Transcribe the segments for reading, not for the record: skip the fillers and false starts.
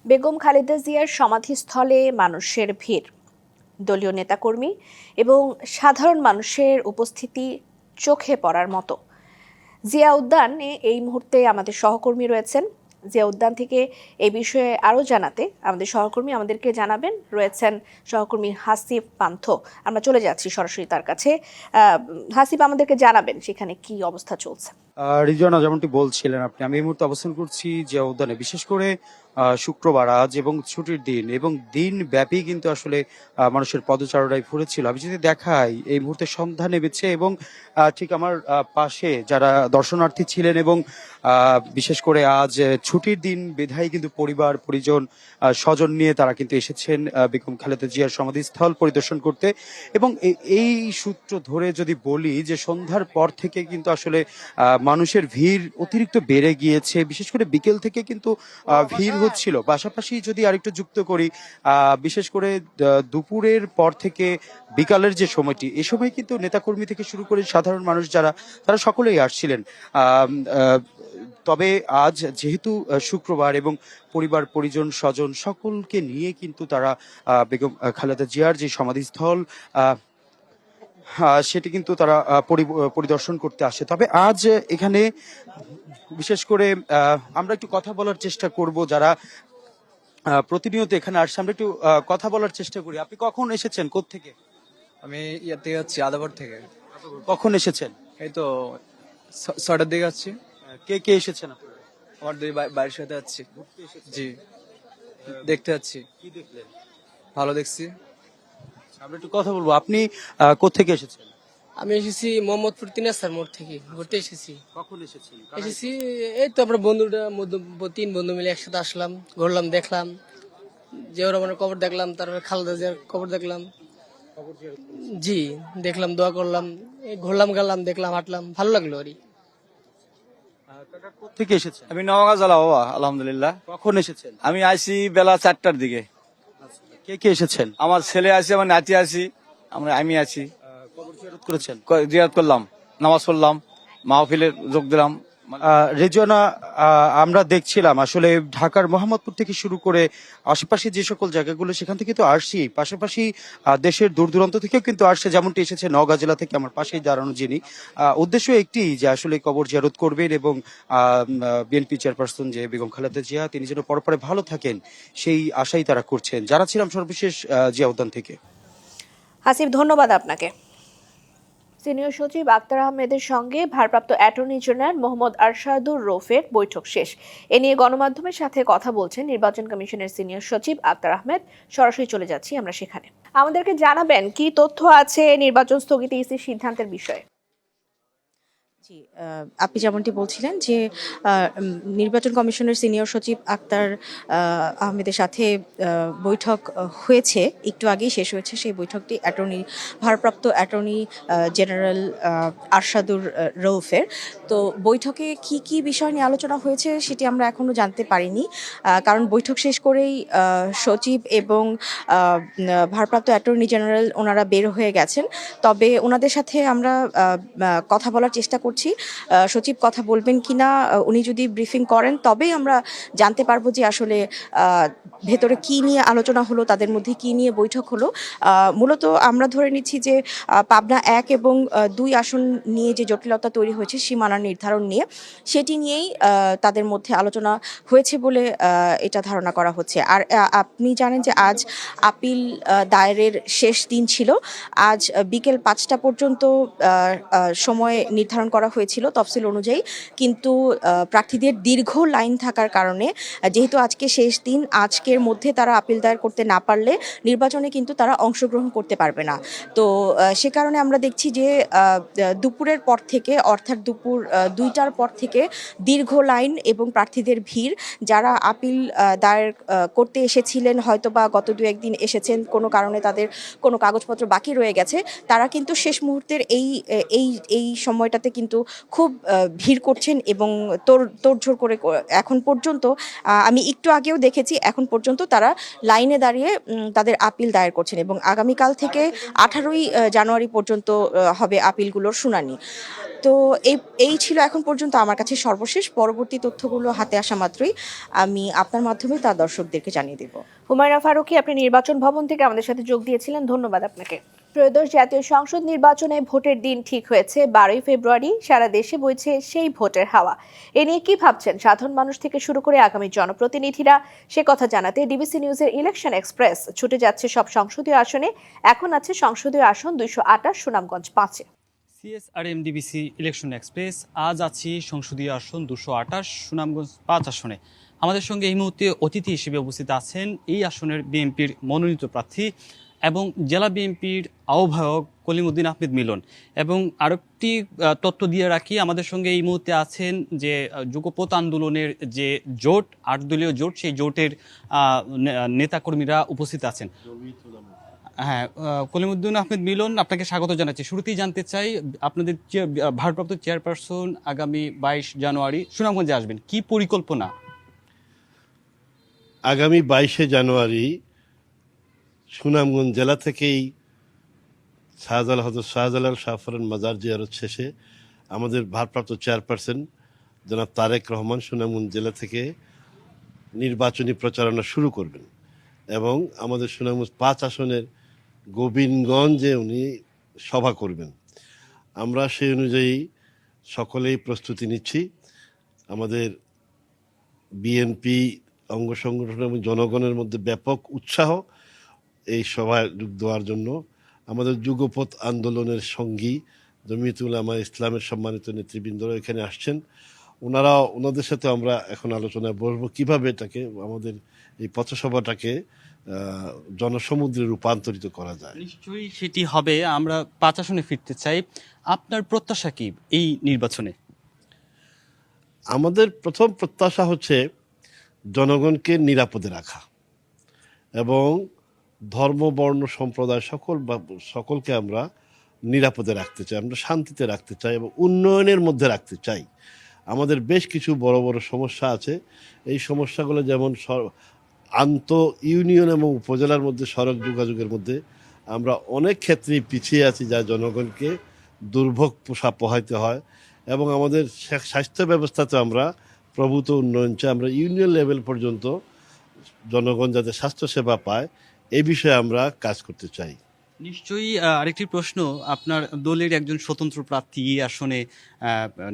বেগম খালেদা জিয়ার সমাধিস্থলে মানুষের ভিড়, দলীয় নেতাকর্মী এবং সাধারণ মানুষের উপস্থিতি চোখে পড়ার মতো। জিয়া উদ্যানে এই মুহূর্তে আমাদের সহকর্মী রয়েছেন। জিয়া উদ্যান থেকে এই বিষয়ে আরও জানাতে আমাদের সহকর্মী আমাদেরকে জানাবেন। রয়েছেন সহকর্মী হাসিব পান্থ। আমরা চলে যাচ্ছি সরাসরি তার কাছে। হাসিব, আমাদেরকে জানাবেন সেখানে কি অবস্থা চলছে। রিজওয়ানা, যেমনটি বলছিলেন আপনি, আমি এই মুহূর্তে অবস্থান করছি জিয়া উদ্যানে। বিশেষ করে শুক্রবার আজ এবং ছুটির দিন এবং দিন ব্যাপী কিন্তু আসলে মানুষের পদচারণায় ভরেছিল। আমি যদি দেখাই, এই মুহূর্তে সন্ধ্যা নেমেছে এবং ঠিক আমার পাশে যারা দর্শনার্থী ছিলেন এবং বিশেষ করে আজ ছুটির দিন বিধায় কিন্তু পরিবার পরিজন স্বজন নিয়ে তারা কিন্তু এসেছেন বেগম খালেদা জিয়ার সমাধিস্থল পরিদর্শন করতে। এবং এই সূত্র ধরে যদি বলি যে সন্ধ্যার পর থেকে কিন্তু আসলে মানুষের ভিড় অতিরিক্ত বেড়ে গিয়েছে। বিশেষ করে বিকেল থেকে কিন্তু ভিড় হচ্ছিল। পাশাপাশি যদি আরেকটু যুক্ত করি, বিশেষ করে দুপুরের পর থেকে বিকালের যে সময়টি, এ সময় কিন্তু নেতাকর্মী থেকে শুরু করে সাধারণ মানুষ যারা, তারা সকলেই আসছিলেন। তবে আজ যেহেতু শুক্রবার এবং পরিবার পরিজন স্বজন সকলকে নিয়ে কিন্তু তারা বেগম খালেদা জিয়ার যে সমাধিস্থল সেটি কিন্তু তারা পরিদর্শন করতে আসে। তবে আজ এখানে বিশেষ করে আমরা একটু কথা বলার চেষ্টা করব যারা প্রতিনিয়ত এখানে আসছে। আমরা একটু কথা বলার চেষ্টা করি। আপনি কখন এসেছেন, কোত্থেকে? আমি ইয়ার থেকে যাচ্ছি, আদাবর থেকে। কখন এসেছেন? এই তো 6টার দিকে যাচ্ছি। কে কে এসেছেন আপনারা? আমার দুই বাড়ির সাথে যাচ্ছি। জি, দেখতে যাচ্ছি। কি দেখলেন? ভালো দেখছি। আমরা একটু কথা বলবো। আপনি কোত্থেকে এসেছেন? আমি এসেছি মোহাম্মদপুর 3 রাস্তার মোড় থেকে ঘুরতে এসেছি। কখন এসেছেন? এসেছি এই তো আমরা তিন বন্ধু মিলে একসাথে আসলাম, ঘুরলাম, দেখলাম জিয়াউর রহমানের কবর দেখলাম, তারপরে খালেদা জিয়ার কবর দেখলাম। জি, দেখলাম, দোয়া করলাম, ঘুরলাম, গেলাম, দেখলাম, হাঁটলাম, ভালো লাগলো আরই। কোত্থেকে এসেছেন? আমি নওগাঁ জেলা বাবা, আলহামদুলিল্লাহ। কখন এসেছেন? আমি আইসি বেলা 4টার দিকে। কে কে এসেছেন? আমার ছেলে আছে, আমার নাতি আছি, আমি আছি। কবর জিয়ারত করেছেন? জিয়ারত করলাম, নামাজ পড়লাম, মাহফিলে যোগ দিলাম। রেজওয়ানা, আমরা দেখছিলাম আসলে ঢাকার মোহাম্মদপুর থেকে শুরু করে আশেপাশে যে সকল জায়গাগুলো, সেখান থেকে তো আসছি। পাশাপাশি দেশের দূর দূরান্ত থেকেও কিন্তু আসছে, যেমনটি এসেছে নওগাঁ জেলা থেকে আমার পাশেই দাঁড়ানো যিনি। উদ্দেশ্য একটি, যে আসলে কবর জিয়ারত করবেন এবং বিএনপি চেয়ারপারসন যে বেগম খালেদা জিয়া, তিনি যেন পরপরে ভালো থাকেন, সেই আশাই তারা করছেন। যারা ছিলাম সর্বশেষ জিয়া উদ্যান থেকে। হাসিব, ধন্যবাদ আপনাকে। সিনিয়র সচিব আক্তার আহমেদের সঙ্গে ভারপ্রাপ্ত অ্যাটর্নি জেনারেল মোহাম্মদ আরশাদুর রৌফের বৈঠক শেষ। এ নিয়ে গণমাধ্যমের সাথে কথা বলছেন নির্বাচন কমিশনের সিনিয়র সচিব আক্তার আহমেদ। সরাসরি চলে যাচ্ছি আমরা সেখানে। আমাদেরকে জানাবেন কি তথ্য আছে নির্বাচন স্থগিত ইসির সিদ্ধান্তের বিষয়ে। জি, আপনি যেমনটি বলছিলেন যে নির্বাচন কমিশনের সিনিয়র সচিব আক্তার আহমেদের সাথে বৈঠক হয়েছে, একটু আগেই শেষ হয়েছে সেই বৈঠকটি ভারপ্রাপ্ত অ্যাটর্নি জেনারেল আরশাদুর রৌফের। তো বৈঠকে কি কি বিষয় নিয়ে আলোচনা হয়েছে সেটি আমরা এখনো জানতে পারিনি, কারণ বৈঠক শেষ করেই সচিব এবং ভারপ্রাপ্ত অ্যাটর্নি জেনারেল ওনারা বের হয়ে গেছেন। তবে ওনাদের সাথে আমরা কথা বলার চেষ্টা করছি, সচিব কথা বলবেন কিনা, উনি যদি ব্রিফিং করেন তবেই আমরা জানতে পারবো যে আসলে ভেতরে কি নিয়ে আলোচনা হলো, তাদের মধ্যে কি নিয়ে বৈঠক হলো। মূলত আমরা ধরে নিচ্ছি যে পাবনা 1 এবং 2 আসন নিয়ে যে জটিলতা তৈরি হয়েছে সীমানা নির্ধারণ নিয়ে, সেটি নিয়েই তাদের মধ্যে আলোচনা হয়েছে বলে এটা ধারণা করা হচ্ছে। আর আপনি জানেন যে আজ আপিল দায়েরের শেষ দিন ছিল। আজ বিকেল 5টা পর্যন্ত সময় নির্ধারণ করা হয়েছিল তফসিল অনুযায়ী, কিন্তু প্রার্থীদের দীর্ঘ লাইন থাকার কারণে, যেহেতু আজকে শেষ দিন, আজকের মধ্যে তারা আপিল দায়ের করতে না পারলে নির্বাচনে কিন্তু তারা অংশগ্রহণ করতে পারবে না। তো সে কারণে আমরা দেখছি যে দুপুরের পর থেকে, অর্থাৎ দুপুর 2টার পর থেকে দীর্ঘ লাইন এবং প্রার্থীদের ভিড়। যারা আপিল দায়ের করতে এসেছিলেন, হয়তো বা গত 2-1 দিন এসেছেন, কোনো কারণে তাদের কোনো কাগজপত্র বাকি রয়ে গেছে, তারা কিন্তু শেষ মুহূর্তের এই সময়টাতে কিন্তু কিন্তু খুব ভিড় করছেন এবং তোড়জোড় করে এখন পর্যন্ত আমি একটু আগেও দেখেছি এখন পর্যন্ত তারা লাইনে দাঁড়িয়ে তাদের আপিল দায়ের করছেন এবং আগামীকাল থেকে 18ই জানুয়ারি পর্যন্ত হবে আপিলগুলোর শুনানি। তো এই ছিল এখন পর্যন্ত আমার কাছে সর্বশেষ। পরবর্তী তথ্যগুলো হাতে আসা মাত্রই আমি আপনার মাধ্যমে তা দর্শকদেরকে জানিয়ে দেব। হুমায়রা ফারুকী, আপনি নির্বাচন ভবন থেকে আমাদের সাথে যোগ দিয়েছিলেন, ধন্যবাদ আপনাকে। ত্রয়োদশ জাতীয় সংসদ নির্বাচনে ভোটের দিন ঠিক হয়েছে 12ই ফেব্রুয়ারি। সারা দেশে বইছে সেই ভোটের হাওয়া। এ নিয়ে কি ভাবছেন সাধারণ মানুষ থেকে শুরু করে আগামী জনপ্রতিনিধিরা, সে কথা জানাতে ডিবিসি নিউজের ইলেকশন এক্সপ্রেস ছুটে যাচ্ছে সব সংসদীয় আসনে। এখন আছে সংসদীয় আসন 228, সুনামগঞ্জ 5-এ। সিএসআরএম ডিবিসি ইলেকশন এক্সপ্রেস আজ আছি সংসদীয় আসন 228 সুনামগঞ্জ 5 আসনে। আমাদের সঙ্গে এই মুহূর্তে অতিথি হিসেবে উপস্থিত আছেন এই আসনের বিএনপির মনোনীত প্রার্থী এবং জেলা বিএনপির আহ্বায়ক কলিমুদ্দিন আহমেদ মিলন। এবং আরেকটি তথ্য দিয়ে রাখি, আমাদের সঙ্গে এই মুহূর্তে আছেন যে যুগপৎ আন্দোলনের যে জোট, 8 দলীয় জোট, সেই জোটের নেতাকর্মীরা উপস্থিত আছেন। হ্যাঁ, কলিমুদ্দিন আহমেদ মিলন, আপনাকে স্বাগত জানাচ্ছি। শুরুতেই জানতে চাই, আপনাদের ভারপ্রাপ্ত চেয়ারপারসন আগামী 22 জানুয়ারি সুনামগঞ্জে আসবেন, কি পরিকল্পনা? আগামী 22শে জানুয়ারি সুনামগঞ্জ জেলা থেকেই হযরত শাহজালাল শাহফরান মাজার জিয়ারত শেষে আমাদের ভারপ্রাপ্ত চেয়ারপারসন জনাব তারেক রহমান সুনামগঞ্জ জেলা থেকে নির্বাচনী প্রচারণা শুরু করবেন এবং আমাদের সুনামগঞ্জ 5 আসনের গোবিন্দগঞ্জে উনি সভা করবেন। আমরা সেই অনুযায়ী সকলেই প্রস্তুতি নিচ্ছি। আমাদের বিএনপি অঙ্গ সংগঠন এবং জনগণের মধ্যে ব্যাপক উৎসাহ এই সভায় যোগ দেওয়ার জন্য। আমাদের যুগপৎ আন্দোলনের সঙ্গী জমিয়তুল উলামা ইসলামের সম্মানিত নেতৃবৃন্দরা এখানে আসছেন। ওনাদের সাথে আমরা এখন আলোচনায় বসবো কিভাবে এটাকে আমাদের এই পথসভাটাকে জনসমুদ্রে রূপান্তরিত করা যায়। নিশ্চয়ই সেটি হবে। আমরা 5 আসনে ফিরতে চাই। আপনার প্রত্যাশা কি এই নির্বাচনে? আমাদের প্রথম প্রত্যাশা হচ্ছে জনগণকে নিরাপদে রাখা এবং ধর্ম বর্ণ সম্প্রদায় সকলকে আমরা নিরাপদে রাখতে চাই, আমরা শান্তিতে রাখতে চাই এবং উন্নয়নের মধ্যে রাখতে চাই। আমাদের বেশ কিছু বড় বড় সমস্যা আছে। এই সমস্যাগুলো যেমন আন্ত ইউনিয়ন এবং উপজেলার মধ্যে সড়ক যোগাযোগের মধ্যে আমরা অনেক ক্ষেত্রেই পিছিয়ে আছি, যা জনগণকে দুর্ভোগ পোহাইতে হয়। এবং আমাদের স্বাস্থ্য ব্যবস্থাতে আমরা প্রভূত উন্নয়ন চাই। আমরা ইউনিয়ন লেভেল পর্যন্ত জনগণ যাতে স্বাস্থ্যসেবা পায় এই বিষয়ে আমরা কাজ করতে চাই। নিশ্চয়ই। আরেকটি প্রশ্ন, আপনার দলের একজন স্বতন্ত্র প্রার্থী এই আসনে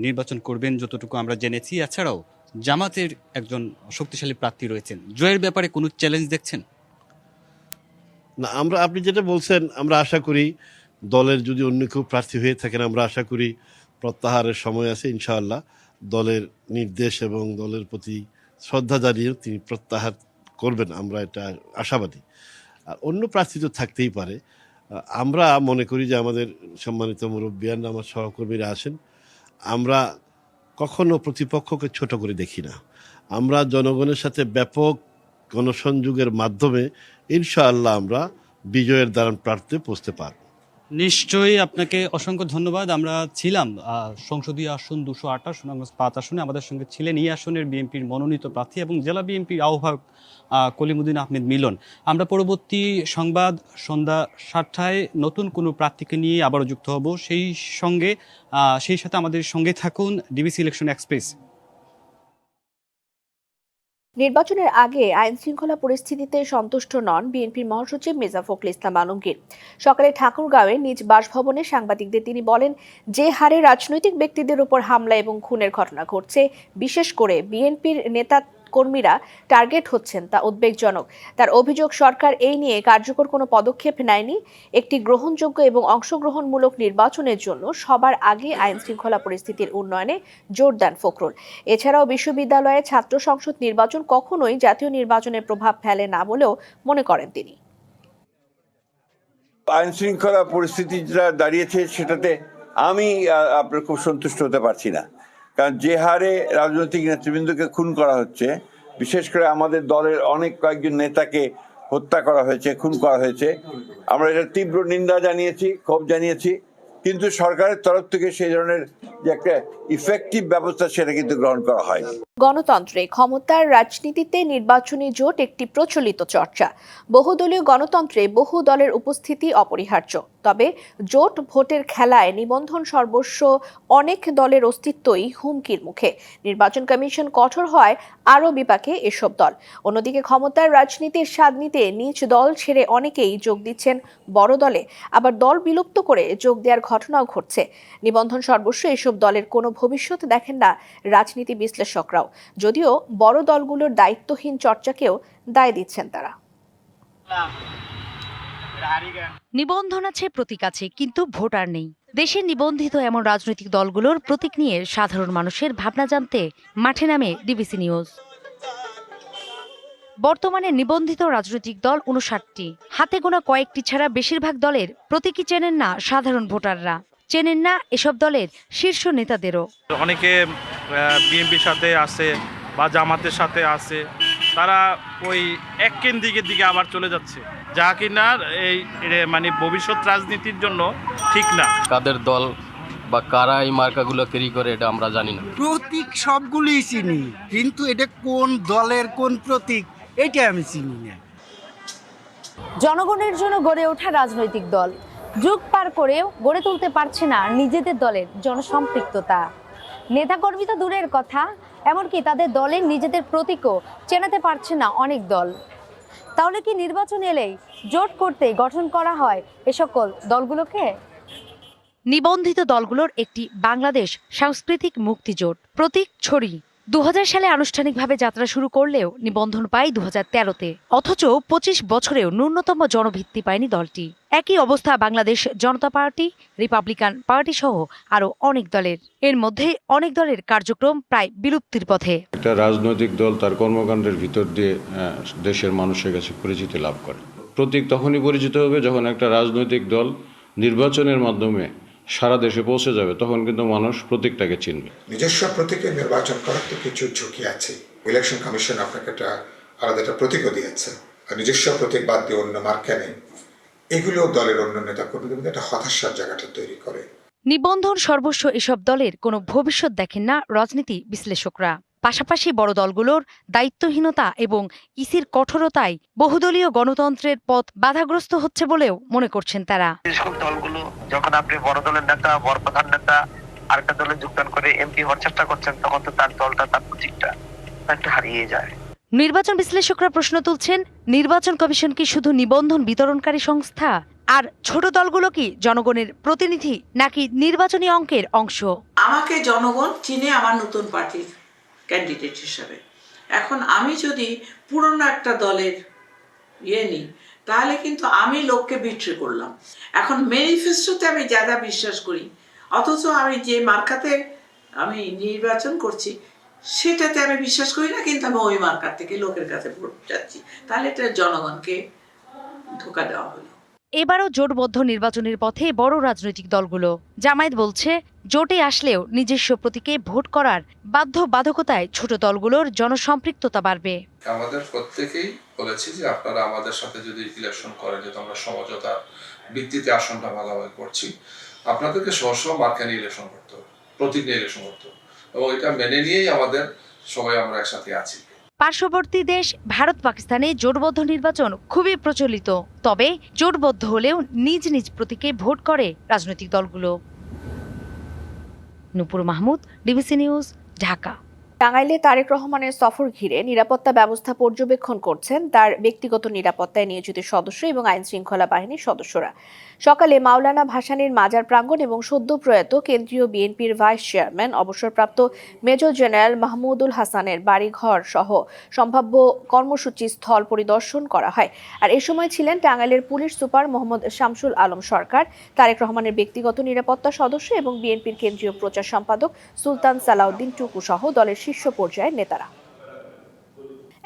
নির্বাচন করবেন যতটুকু আমরা জেনেছি। এছাড়াও জামাতের একজন শক্তিশালী প্রার্থী রয়েছেন, জয়ের ব্যাপারে কোনো চ্যালেঞ্জ দেখছেন? না, আপনি যেটা বলছেন, আমরা আশা করি দলের যদি অন্য কেউ প্রার্থী হয়ে থাকেন, আমরা আশা করি প্রত্যাহারের সময় আছে ইনশাআল্লাহ। দলের নির্দেশ এবং দলের প্রতি শ্রদ্ধা জানিয়ে তিনি প্রত্যাহার করবেন, আমরা এটা আশাবাদী। আর অন্য প্রার্থী তো থাকতেই পারে। আমরা মনে করি যে আমাদের সম্মানিত মুরব্বিয়ান, আমার সহকর্মীরা আছেন, আমরা কখনো প্রতিপক্ষকে ছোট করে দেখি না। আমরা জনগণের সাথে ব্যাপক গণসংযোগের মাধ্যমে ইনশাআল্লাহ আমরা বিজয়ের দ্বারান প্রার্থী পৌঁছতে পারব। নিশ্চয়ই, আপনাকে অসংখ্য ধন্যবাদ। আমরা ছিলাম সংসদীয় আসন 228 সুনামগঞ্জ 5 আসনে। আমাদের সঙ্গে ছিলেন এই আসনের বিএনপির মনোনীত প্রার্থী এবং জেলা বিএনপির আহ্বায়ক কলিমুদ্দিন আহমেদ মিলন। আমরা পরবর্তী সংবাদ সন্ধ্যা 7টায় নতুন কোনো প্রার্থীকে নিয়ে আবারও যুক্ত হব। সেই সাথে আমাদের সঙ্গে থাকুন ডিবিসি ইলেকশন এক্সপ্রেস। নির্বাচনের আগে আইন শৃঙ্খলা পরিস্থিতিতে সন্তুষ্ট নন বিএনপির মহাসচিব মির্জা ফখরুল ইসলাম আলমগীর। সকালে ঠাকুরগাঁওয়ে নিজ বাসভবনে সাংবাদিকদের তিনি বলেন, যে হারে রাজনৈতিক ব্যক্তিদের উপর হামলা এবং খুনের ঘটনা ঘটছে, বিশেষ করে বিএনপির নেতা কর্মীরা টার্গেট হচ্ছেন, তা উদ্বেগজনক। তার অভিযোগ, সরকার এই নিয়ে কার্যকর কোনো পদক্ষেপ নেয়নি। একটি গ্রহণযোগ্য এবং অংশগ্রহণমূলক নির্বাচনের জন্য সবার আগে আইন শৃঙ্খলা পরিস্থিতির উন্নয়নে জোর দেন ফখরুল। এছাড়াও বিশ্ববিদ্যালয়ে ছাত্র সংসদ নির্বাচন কখনোই জাতীয় নির্বাচনের প্রভাব ফেলে না বলেও মনে করেন তিনি। আইন শৃঙ্খলা পরিস্থিতি যেটা দাঁড়িয়েছে সেটাতে আমি আপনার খুব সন্তুষ্ট হতে পারছি না। কারণ যে হারে রাজনৈতিক নেতৃবৃন্দকে খুন করা হচ্ছে, বিশেষ করে আমাদের দলের কয়েকজন নেতাকে হত্যা করা হয়েছে, খুন করা হয়েছে, আমরা এটা তীব্র নিন্দা জানিয়েছি, ক্ষোভ জানিয়েছি কিন্তু সরকারের তরফ থেকে সেই ধরনের যে একটা ইফেক্টিভ ব্যবস্থা সেটা কিন্তু গ্রহণ করা হয়নি। গণতন্ত্রে ক্ষমতার রাজনীতিতে নির্বাচনী জোট একটি প্রচলিত চর্চা। বহুদলীয় গণতন্ত্রে বহু দলের উপস্থিতি অপরিহার্য। তবে জোট ভোটের খেলায় নিবন্ধন সর্বস্ব অনেক দলের অস্তিত্বই হুমকির মুখে। নির্বাচন কমিশন কঠোর হয় আরও বিপাকে এসব দল। অন্যদিকে ক্ষমতার রাজনীতির স্বাদ নিতে নিজ দল ছেড়ে অনেকেই যোগ দিচ্ছেন বড় দলে, আবার দল বিলুপ্ত করে যোগ দেওয়ার ঘটনাও ঘটছে। নিবন্ধন সর্বস্ব এসব দলের কোনো ভবিষ্যৎ দেখেন না রাজনীতি বিশ্লেষকরাও, যদিও বড় দলগুলোর দায়িত্বহীন চর্চাকেও দায় দিচ্ছেন তারা। নিবন্ধন আছে, প্রতীক আছে, কিন্তু ভোটার নেই। দেশে নিবন্ধিত এমন রাজনৈতিক দলগুলোর প্রতীক নিয়ে সাধারণ মানুষের ভাবনা জানতে মাঠে নামে ডিবিসি নিউজ। বর্তমানে নিবন্ধিত রাজনৈতিক দল 59টি। হাতে গোনা কয়েকটি ছাড়া বেশিরভাগ দলের প্রতীকই চেনেন না সাধারণ ভোটাররা, চেনেন না এসব দলের শীর্ষ নেতাদেরও। অনেকে বিএনপির সাথে আছে বা জামাতের সাথে আছে, তারা ওই এক কেন্দ্রিকের দিকে আবার চলে যাচ্ছে, যা কিনা এই মানে ভবিষ্যৎ রাজনীতির জন্য ঠিক না। কাদের দল বা কারা এই মার্কাগুলো ক্যারি করে এটা আমরা জানি না। প্রতীক সবগুলোই চিনি, কিন্তু এটা কোন দলের কোন প্রতীক এটা আমি চিনি না। জনগণের জন্য গড়ে ওঠা রাজনৈতিক দল যুগ পার করেও গড়ে তুলতে পারছে না নিজেদের দলের জনসম্পৃক্ততা। নেতাকর্মী তো দূরের কথা, এমনকি তাদের দলের নিজেদের প্রতীকও চেনাতে পারছে না অনেক দল। তাহলে কি নির্বাচন এলেই জোট করতে গঠন করা হয় এ সকল দলগুলোকে? নিবন্ধিত দলগুলোর একটি বাংলাদেশ সাংস্কৃতিক মুক্তি জোট, প্রতীক ছড়ি। 2000 সালে আনুষ্ঠানিকভাবে যাত্রা শুরু করলেও নিবন্ধন পায় 2013-তে, অথচ 25 বছরেও ন্যূনতম জনভিত্তি পায়নি দলটি। একই অবস্থা বাংলাদেশ জনতা পার্টি, রিপাবলিকান পার্টি সহ আরও অনেক দলের। এর মধ্যে অনেক দলের কার্যক্রম প্রায় বিলুপ্তির পথে। একটা রাজনৈতিক দল তার কর্মকাণ্ডের ভিতর দিয়ে দেশের মানুষের কাছে পরিচিতি লাভ করে। প্রতীক তখনই পরিচিত হবে যখন একটা রাজনৈতিক দল নির্বাচনের মাধ্যমে সারা দেশে পৌঁছে যাবে, তখন কিন্তু মানুষ প্রতীকটাকে চিনবে। নিজস্ব প্রতীকে নির্বাচন করার তো কিছু ঝুঁকি আছে। ইলেকশন কমিশন আপনাকে একটা আলাদা একটা প্রতীকও দিয়েছে, আর নিজস্ব প্রতীক বাদ দিয়ে অন্য মার্কা নেই, এগুলো দলের অন্য নেতা কর্মীদের মধ্যে একটা হতাশার জায়গাটা তৈরি করে। নিবন্ধন সর্বস্ব এসব দলের কোনো ভবিষ্যৎ দেখেন না রাজনীতি বিশ্লেষকরা। পাশাপাশি বড় দলগুলোর দায়িত্বহীনতা এবং ইসির কঠোরতায় বহুদলীয় গণতন্ত্রের পথ বাধাগ্রস্ত হচ্ছে বলেও মনে করছেন তারা। এসব দলগুলো যখন আপনি বড় দলের নেতা, বড় প্রধান নেতা আরেকটা দলে যোগদান করে এমপি হওয়ার চেষ্টা করছেন, তখন তো তার দলটা, তার প্রতীকটা একটা হারিয়ে যায়। নির্বাচন বিশ্লেষকরা প্রশ্ন তুলছেন, নির্বাচন কমিশন কি শুধু নিবন্ধন বিতরণকারী সংস্থা? আর ছোট দলগুলো কি জনগণের প্রতিনিধি নাকি নির্বাচনী অঙ্কের অংশ? আমাকে জনগণ চিনে আমার নতুন পার্টির ক্যান্ডিডেট হিসাবে। এখন আমি যদি পুরনো একটা দলের নিই, তাহলে কিন্তু আমি লোককে বিট্রে করলাম। এখন ম্যানিফেস্টোতে আমি যা যা বিশ্বাস করি, অথচ আমি যে মার্কাতে আমি নির্বাচন করছি সেটাতে আমি বিশ্বাস করি না, কিন্তু আমি ওই মার্কার থেকে লোকের কাছে ভোট চাচ্ছি, তাহলে এটা জনগণকে ধোঁকা দেওয়া হলো। এবারও জোটবদ্ধ নির্বাচনের পথে বড় রাজনৈতিক দলগুলো। জামায়াত বলছে, জোটে আসলেও নিজস্ব প্রতীকে ভোট করার বাধ্যবাধকতায় ছোট দলগুলোর জনসম্পৃক্ততা বাড়বে। আমাদের প্রত্যেকেই বলেছি যে আপনারা আমাদের সাথে যদি ইলেকশন করেন, যেহেতু আমরা সমঝোতার ভিত্তিতে আসনটা ভাগাভাগি করছি, আপনাদেরকে সহ মার্কা নিয়ে ইলেকশন করতে হবে, প্রতীক নিয়ে ইলেকশন করতে হবে, এবং এটা মেনে নিয়েই আমাদের সবাই আমরা একসাথে আছি। পার্শ্ববর্তী দেশ ভারত পাকিস্তানে জোটবদ্ধ নির্বাচন খুবই প্রচলিত। তবে জোটবদ্ধ হলেও নিজ নিজ প্রতীকে ভোট করে রাজনৈতিক দলগুলো। নূপুর মাহমুদ, ডিবিসি নিউজ, ঢাকা। টাঙ্গাইলে তারেক রহমানের সফর ঘিরে নিরাপত্তা ব্যবস্থা পর্যবেক্ষণ করছেন তার ব্যক্তিগত নিরাপত্তায় নিয়োজিত সদস্য এবং আইন শৃঙ্খলা বাহিনীর সদস্যরা। সকালে মাওলানা ভাসানীর মাজার প্রাঙ্গণ এবং সদ্য প্রয়াত কেন্দ্রীয় বিএনপির ভাইস চেয়ারম্যান অবসরপ্রাপ্ত মেজর জেনারেল মাহমুদুল হাসানের বাড়িঘর সহ সম্ভাব্য কর্মসূচি স্থল পরিদর্শন করা হয়। আর এ সময় ছিলেন টাঙ্গাইলের পুলিশ সুপার মোহাম্মদ শামসুল আলম সরকার, তারেক রহমানের ব্যক্তিগত নিরাপত্তা সদস্য এবং বিএনপির কেন্দ্রীয় প্রচার সম্পাদক সুলতান সালাউদ্দিন টুকু সহ দলের শীর্ষ পর্যায়ের নেতারা।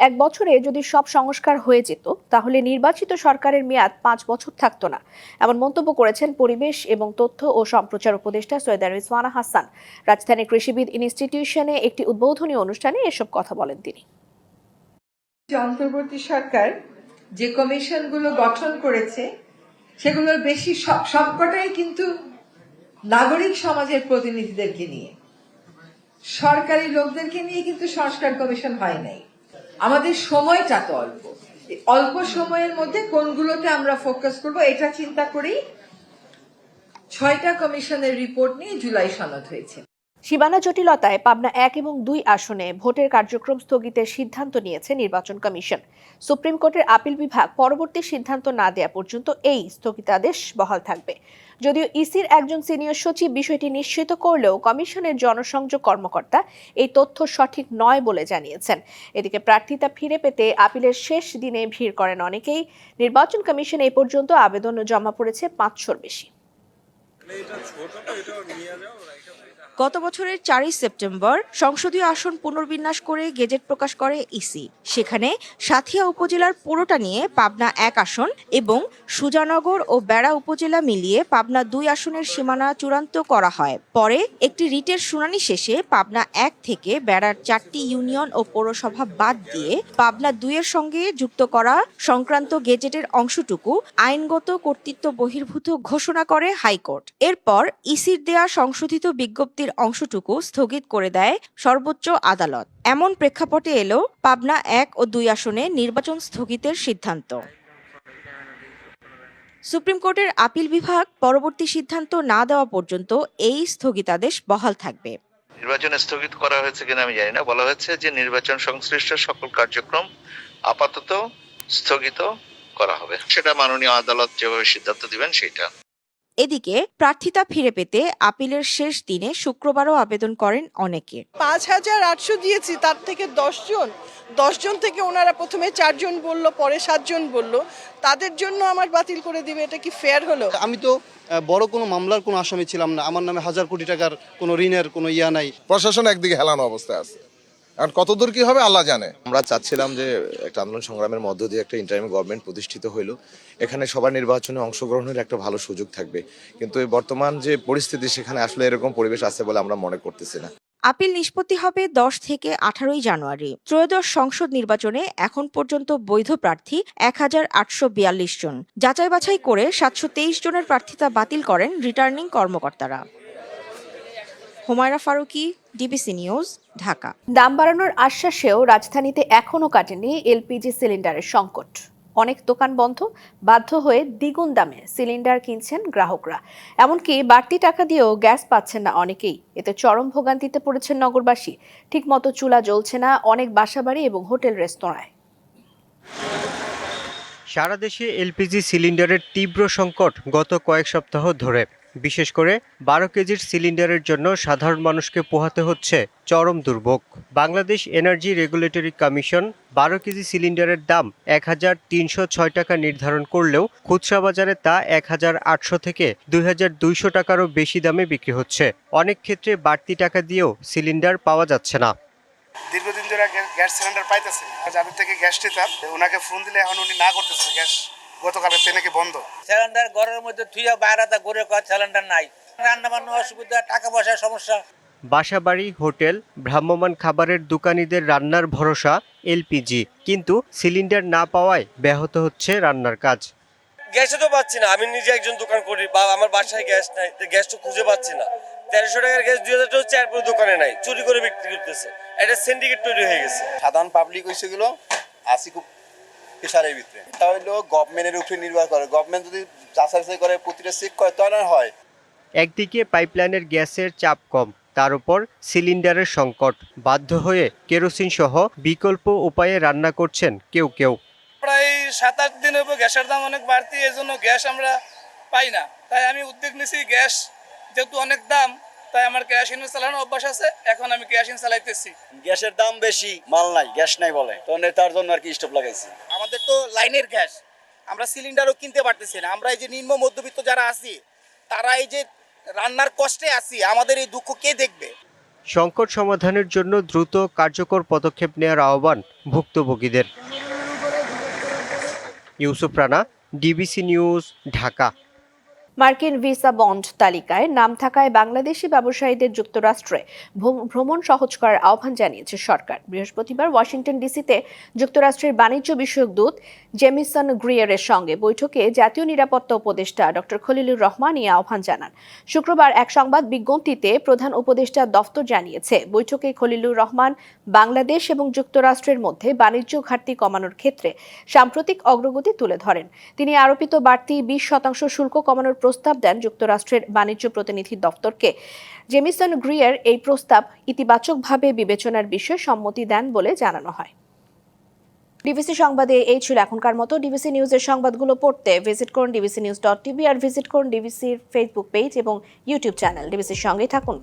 এক বছরে যদি সব সংস্কার হয়ে যেত তাহলে নির্বাচিত সরকারের মেয়াদ 5 বছর থাকতো না, এমন মন্তব্য করেছেন পরিবেশ এবং তথ্য ও সম্প্রচার উপদেষ্টা সৈয়দা রিজওয়ানা হাসান। রাজধানীর কৃষিবিদ ইনস্টিটিউশনে একটি উদ্বোধনী অনুষ্ঠানে এসব কথা বলেন তিনি। অন্তর্বর্তী সরকার যে কমিশনগুলো গঠন করেছে সেগুলোর বেশি সবকটাই কিন্তু নাগরিক সমাজের প্রতিনিধিদেরকে নিয়ে, সরকারি লোকদেরকে নিয়ে কিন্তু সংস্কার কমিশন হয় নাই। আমাদের সময়টা তো অল্প, অল্প সময়ের মধ্যে কোনগুলোতে আমরা ফোকাস করব এটা চিন্তা করেই 6টা কমিশনের রিপোর্ট নিয়ে জুলাই সনদ হয়েছে। সীমানা জটিলতায় পাবনা 1 এবং 2 আসনে ভোটের কার্যক্রম স্থগিতের সিদ্ধান্ত নিয়েছে নির্বাচন কমিশন। সুপ্রিম কোর্টের আপিল বিভাগ পরবর্তী সিদ্ধান্ত না দেওয়া পর্যন্ত এই স্থগিতাদেশ বহাল থাকবে। যদিও ইসির একজন সিনিয়র সচিব বিষয়টি নিশ্চিত করলেও কমিশনের জনসংযোগ কর্মকর্তা এই তথ্য সঠিক নয় বলে জানিয়েছেন। এদিকে প্রার্থিতা ফিরে পেতে আপিলের শেষ দিনে ভিড় করেন অনেকেই। নির্বাচন কমিশন এই পর্যন্ত আবেদন জমা পড়েছে 500-র বেশি। গত বছরের 4 সেপ্টেম্বর সংসদীয় আসন পুনর্বিন্যাস করে গেজেট প্রকাশ করে ইসি। সেখানে সাঁথিয়া উপজেলার পুরোটা নিয়ে পাবনা 1 আসন এবং সুজানগর ও বেড়া উপজেলা মিলিয়ে পাবনা 2 আসনের সীমানা চূড়ান্ত করা হয়। পরে একটি রিটের শুনানি শেষে পাবনা 1 থেকে বেড়ার 4টি ইউনিয়ন ও পৌরসভা বাদ দিয়ে পাবনা 2 এর সঙ্গে যুক্ত করা সংক্রান্ত গেজেটের অংশটুকু আইনগত কর্তৃত্ব বহির্ভূত ঘোষণা করে হাইকোর্ট। এরপর ইসির দেয়া সংশোধিত বিজ্ঞপ্তির অংশটুকু স্থগিত করে দেয় সর্বোচ্চ আদালত। এমন প্রেক্ষাপটে এলো পাবনা 1 ও 2 আসনে নির্বাচন স্থগিতের সিদ্ধান্ত। সুপ্রিম কোর্টের আপিল বিভাগ পরবর্তী সিদ্ধান্ত না দেওয়া পর্যন্ত এই স্থগিতাদেশ বহাল থাকবে। নির্বাচন স্থগিত করা হয়েছে কিনা আমি জানি না, বলা হয়েছে যে নির্বাচন সংশ্লিষ্ট সকল কার্যক্রম আপাতত স্থগিত করা হবে, সেটা মাননীয় আদালত যেভাবে সিদ্ধান্ত দিবেন সেটা। এদিকে প্রার্থিতা ফিরে পেতে আপিলের শেষ দিনে শুক্রবারও আবেদন করেন অনেকে। 5800 দিয়েছি, তার থেকে 10 জন থেকে ওনারা প্রথমে 4 জন বললো, পরে 7 জন বললো, তাদের জন্য আমার বাতিল করে দিবে, এটা কি ফেয়ার হলো? আমি তো বড় কোনো মামলার কোনো আসামি ছিলাম না, আমার নামে 1000 কোটি টাকার কোনো ঋণের কোনো ইয়া নাই। প্রশাসন একদিকে হেলানো অবস্থায় আছে, আর কতদূর কি হবে আল্লাহ জানে। আমরা চাচ্ছিলাম যে একটা আন্দোলন সংগ্রামের মধ্য দিয়ে একটা ইন্টারিম গভর্নমেন্ট প্রতিষ্ঠিত হইল, এখানে সবার নির্বাচনে অংশগ্রহণের একটা ভালো সুযোগ থাকবে, কিন্তু এই বর্তমান যে পরিস্থিতি সেখানে আসলে এরকম পরিবেশ আছে বলে আমরা মনে করতেছি না। আপিল নিষ্পত্তি হবে 10 থেকে 18 জানুয়ারি। ত্রয়োদশ সংসদ নির্বাচনে এখন পর্যন্ত বৈধ প্রার্থী 1842 জন। যাচাই বাছাই করে 723 জনের প্রার্থিতা বাতিল করেন রিটার্নিং কর্মকর্তারা। Humaira Faruki, DBC news, Dhaka. দাম বাড়ানোর আশ্বাসেও রাজধানীতে এখনো কাটেনি এলপিজি সিলিন্ডারের সংকট। অনেক দোকান বন্ধ, বাধ্য হয়ে দ্বিগুণ দামে সিলিন্ডার কিনছেন গ্রাহকরা। এমনকি বাড়তি টাকা দিয়েও গ্যাস পাচ্ছেন না অনেকেই। এতে চরম ভোগান্তিতে পড়েছেন নগরবাসী। ঠিকমতো চুলা জ্বলছে না অনেক বাসাবাড়ি এবং হোটেল রেস্তোরাঁয়। সারা দেশে এলপিজি সিলিন্ডারের তীব্র সংকট গত কয়েক সপ্তাহ ধরে। বিশেষ করে 12 কেজির সিলিন্ডারের জন্য সাধারণ মানুষকে পোহাতে হচ্ছে চরম দুর্ভোগ। Bangladesh energy regulatory commission 12 KG সিলিন্ডারের দাম 1306 টাকা নির্ধারণ করলেও খুচরা বাজারে তা 1800 থেকে 2200 টাকারও বেশি দামে বিক্রি হচ্ছে। অনেক ক্ষেত্রে বাড়তি টাকা দিয়েও সিলিন্ডার পাওয়া যাচ্ছে না। দীর্ঘদিন ধরে গ্যাস সিলিন্ডার পাইতেছে, যাদের থেকে গ্যাস নিতাম ওনাকে ফোন দিলে এখন উনি না করতেছে, গ্যাস গতকালের থেকে নাকি বন্ধ। সিলিন্ডার ঘরের মধ্যে থুইয়া বাইরে ঘুরে সিলিন্ডার নাই, রান্না বান্না অসুবিধা, টাকা পয়সার সমস্যা। বাসাবাড়ি, হোটেল, ভ্রাম্যমাণ খাবারের দোকানিদের রান্নার ভরসা এলপিজি, কিন্তু সিলিন্ডার না পাওয়ায় ব্যাহত হচ্ছে রান্নার কাজ। গ্যাসও তো পাচ্ছি না, আমি নিজে একজন দোকান করি, বা আমার বাসায় গ্যাস নাই, গ্যাস তো খুঁজে পাচ্ছি না। 1300 টাকার গ্যাস 2000 টাকা চারপুর দোকানে নাই, চুরি করে বিক্রি করতেছে। এটা সিন্ডিকেট তৈরি হয়ে গেছে। সাধারণ পাবলিক হয়েছে গুলো আসি খুব প্রেশারের ভিতরে। এটা হলো গভর্নমেন্টের উপরে নির্ভর করে, গভর্নমেন্ট যদি যাচাই করে প্রতিটা চেক করে তাহলে হয়। একদিকে পাইপলাইনের গ্যাসের চাপ কম, তার উপর সিলিন্ডারের সংকট। বাধ্য হয়ে কেরোসিন সহ বিকল্প উপায়ে রান্না করছেন কেউ কেউ। প্রায় 7-8 দিনের উপর গ্যাসের দাম অনেক বাড়তি, এজন্য গ্যাস আমরা পাই না। তাই আমি উদ্যোগ নিয়েছি, গ্যাস যেহেতু অনেক দাম, তাই আমার কেরোসিন চালানোর অভ্যাস আছে, এখন আমি কেরোসিন চালাইতেছি। গ্যাসের দাম বেশি, মাল নাই, গ্যাস নাই বলে, তো তার জন্য আর কি স্টোভ লাগাইছি। আমাদের তো লাইনের গ্যাস, আমরা সিলিন্ডারও কিনতে পারতেছি না। আমরা এই যে নিম্ন মধ্যবিত্ত যারা আছি, তারা এই যে রান্নার কষ্টে আছি, আমাদের এই দুঃখ কে দেখবে? সংকট সমাধানের জন্য দ্রুত কার্যকর পদক্ষেপ নেওয়ার আহ্বান ভুক্তভোগীদের। Yusuf Rana, DBC news, Dhaka. মার্কিন ভিসা বন্ড তালিকায় নাম থাকায় বাংলাদেশি ব্যবসায়ীদের যুক্তরাষ্ট্রে ভ্রমণ সহজ করার আহ্বান জানিয়েছে সরকার। বৃহস্পতিবার ওয়াশিংটন ডিসিতে যুক্তরাষ্ট্রের বাণিজ্য বিষয়ক দূত জেমিসন গ্রিয়ারের সঙ্গে বৈঠকে জাতীয় নিরাপত্তা উপদেষ্টা ডক্টর খলিলুর রহমান এই আহ্বান জানান। শুক্রবার এক সংবাদ বিজ্ঞপ্তিতে প্রধান উপদেষ্টা দফতর জানিয়েছে, বৈঠকে খলিলুর রহমান বাংলাদেশ এবং যুক্তরাষ্ট্রের মধ্যে বাণিজ্য ঘাটতি কমানোর ক্ষেত্রে সাম্প্রতিক অগ্রগতি তুলে ধরেন। তিনি আরোপিত বাড়তি 20% শুল্ক কমানোর প্রস্তাব দেন যুক্তরাষ্ট্রের বাণিজ্য প্রতিনিধি দফতরকে। জেমিসন গ্রিয়ার এই প্রস্তাব ইতিবাচকভাবে বিবেচনার বিষয়ে সম্মতি দেন বলে জানানো হয়। ডিবিসি সংবাদে এই ছিল এখনকার মতো। ডিবিসি নিউজের সংবাদগুলো পড়তে ভিজিট করুন dbcnews.tv আর ভিজিট করুন ডিবিসির ফেসবুক পেজ এবং ইউটিউব চ্যানেল। ডিবিসির সঙ্গে থাকুন।